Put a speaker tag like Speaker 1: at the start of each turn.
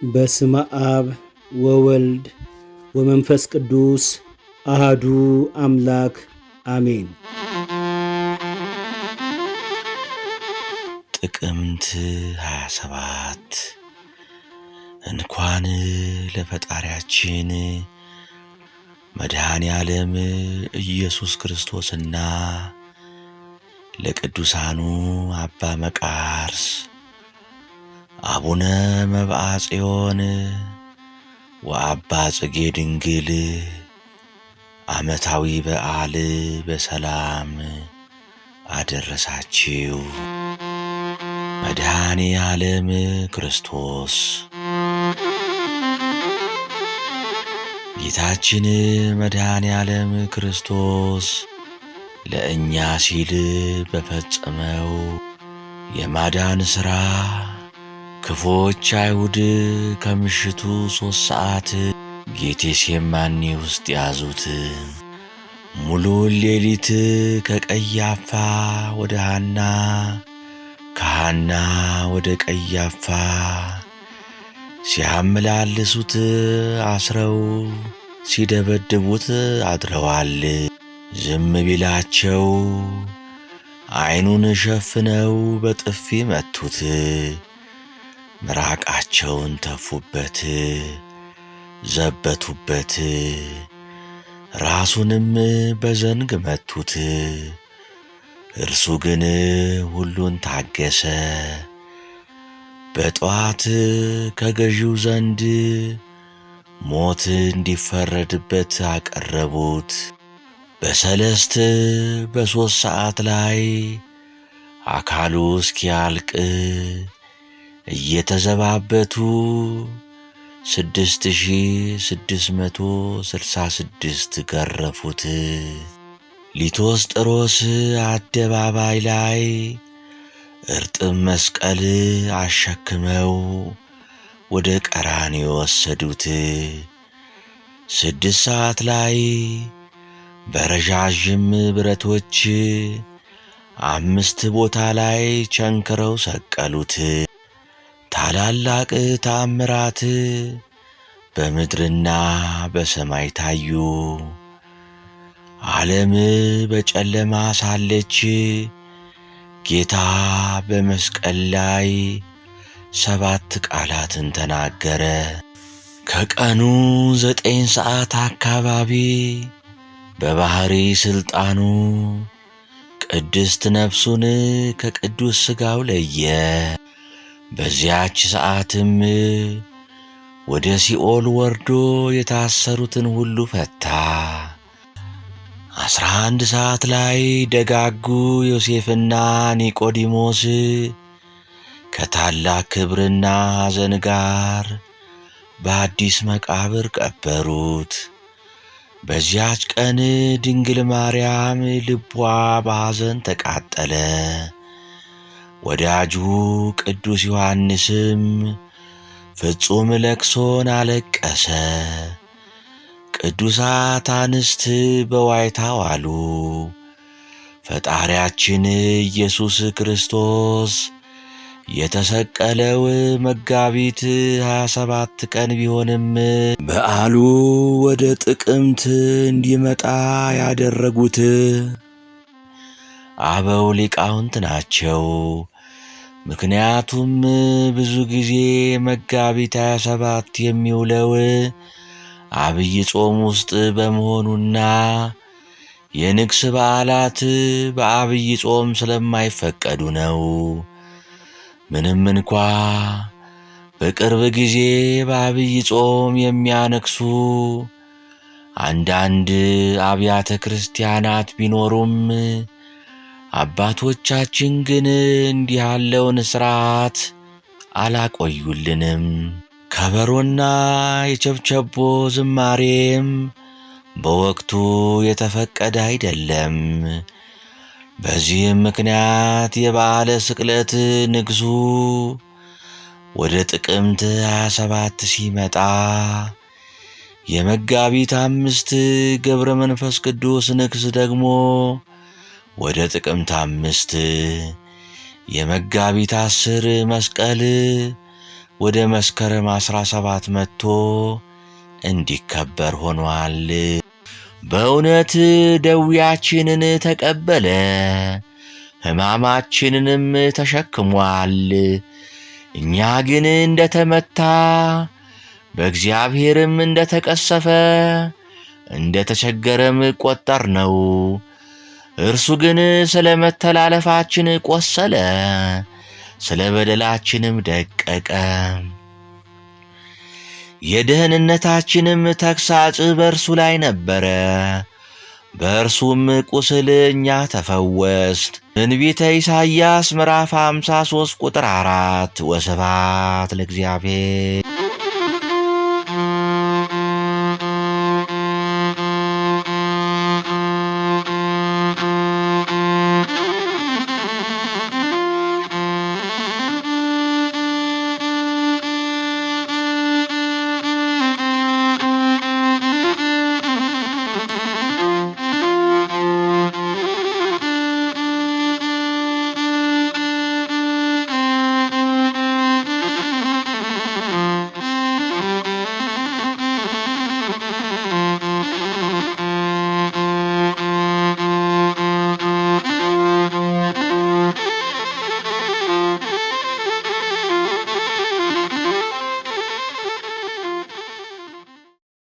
Speaker 1: በስመ አብ ወወልድ ወመንፈስ ቅዱስ አሃዱ አምላክ አሜን።
Speaker 2: ጥቅምት 27 እንኳን ለፈጣሪያችን መድኃኔ ዓለም ኢየሱስ ክርስቶስና ለቅዱሳኑ አባ መቃርስ፣ አቡነ መብዓ ጽዮን ወአባ ጽጌ ድንግል ዓመታዊ በዓል በሰላም አደረሳችሁ። መድኃኔ ዓለም ክርስቶስ ጌታችን መድኃኔ ዓለም ክርስቶስ ለእኛ ሲል በፈጸመው የማዳን ሥራ ክፎች አይሁድ ከምሽቱ 3 ሰዓት ጌቴሴማኒ ውስጥ ያዙት። ሙሉ ሌሊት ከቀያፋ ወደ ሐና፣ ከሐና ወደ ቀያፋ ሲያመላልሱት አስረው ሲደበድቡት አድረዋል። ዝም ቢላቸው ዓይኑን ሸፍነው በጥፊ መቱት። ምራቃቸውን ተፉበት፣ ዘበቱበት። ራሱንም በዘንግ መቱት። እርሱ ግን ሁሉን ታገሰ። በጠዋት ከገዢው ዘንድ ሞት እንዲፈረድበት አቀረቡት። በሰለስት በ3 ሰዓት ላይ አካሉ እስኪያልቅ እየተዘባበቱ 6666 ገረፉት። ሊቶስጥሮስ አደባባይ ላይ እርጥብ መስቀል አሸክመው ወደ ቀራንዮ ወሰዱት። 6 ሰዓት ላይ በረዣዥም ብረቶች 5 ቦታ ላይ ቸንክረው ሰቀሉት። ታላላቅ ተአምራት በምድርና በሰማይ ታዩ። ዓለም በጨለማ ሳለች ጌታ በመስቀል ላይ 7 ቃላትን ተናገረ። ከቀኑ 9 ሰዓት አካባቢ በባሕሪ ሥልጣኑ ቅድስት ነፍሱን ከቅዱስ ሥጋው ለየ። በዚያች ሰዓትም ወደ ሲኦል ወርዶ የታሰሩትን ሁሉ ፈታ። 11 ሰዓት ላይ ደጋጉ ዮሴፍና ኒቆዲሞስ ከታላቅ ክብርና ሐዘን ጋር በአዲስ መቃብር ቀበሩት። በዚያች ቀን ድንግል ማርያም ልቧ በሐዘን ተቃጠለ። ወዳጁ ቅዱስ ዮሐንስም ፍጹም ለቅሶን አለቀሰ። ቅዱሳት አንስት በዋይታ ዋሉ። ፈጣሪያችን ኢየሱስ ክርስቶስ የተሰቀለው መጋቢት 27 ቀን ቢሆንም በዓሉ ወደ ጥቅምት እንዲመጣ ያደረጉት አበው ሊቃውንት ናቸው። ምክንያቱም ብዙ ጊዜ መጋቢት 27 የሚውለው አብይ ጾም ውስጥ በመሆኑና የንግስ በዓላት በአብይ ጾም ስለማይፈቀዱ ነው። ምንም እንኳ በቅርብ ጊዜ በአብይ ጾም የሚያነክሱ አንዳንድ አብያተ ክርስቲያናት ቢኖሩም አባቶቻችን ግን እንዲህ ያለውን ሥርዓት አላቆዩልንም። ከበሮና የቸብቸቦ ዝማሬም በወቅቱ የተፈቀደ አይደለም። በዚህም ምክንያት የበዓለ ስቅለት ንግሱ ወደ ጥቅምት 27 ሲመጣ የመጋቢት 5 ገብረ መንፈስ ቅዱስ ንግስ ደግሞ ወደ ጥቅምት 5 የመጋቢት 10 መስቀል ወደ መስከረም 17 መጥቶ እንዲከበር ሆኗል። በእውነት ደዌያችንን ተቀበለ፣ ሕማማችንንም ተሸክሟል። እኛ ግን እንደተመታ በእግዚአብሔርም እንደተቀሰፈ እንደተቸገረም ቆጠርነው። እርሱ ግን ስለ መተላለፋችን ቆሰለ፣ ስለ በደላችንም ደቀቀ። የደህንነታችንም ተግሣጽ በእርሱ ላይ ነበረ፣ በእርሱም ቁስል እኛ ተፈወስን። ትንቢተ ኢሳይያስ ምዕራፍ 53 ቁጥር 4። ወስብሐት ለእግዚአብሔር።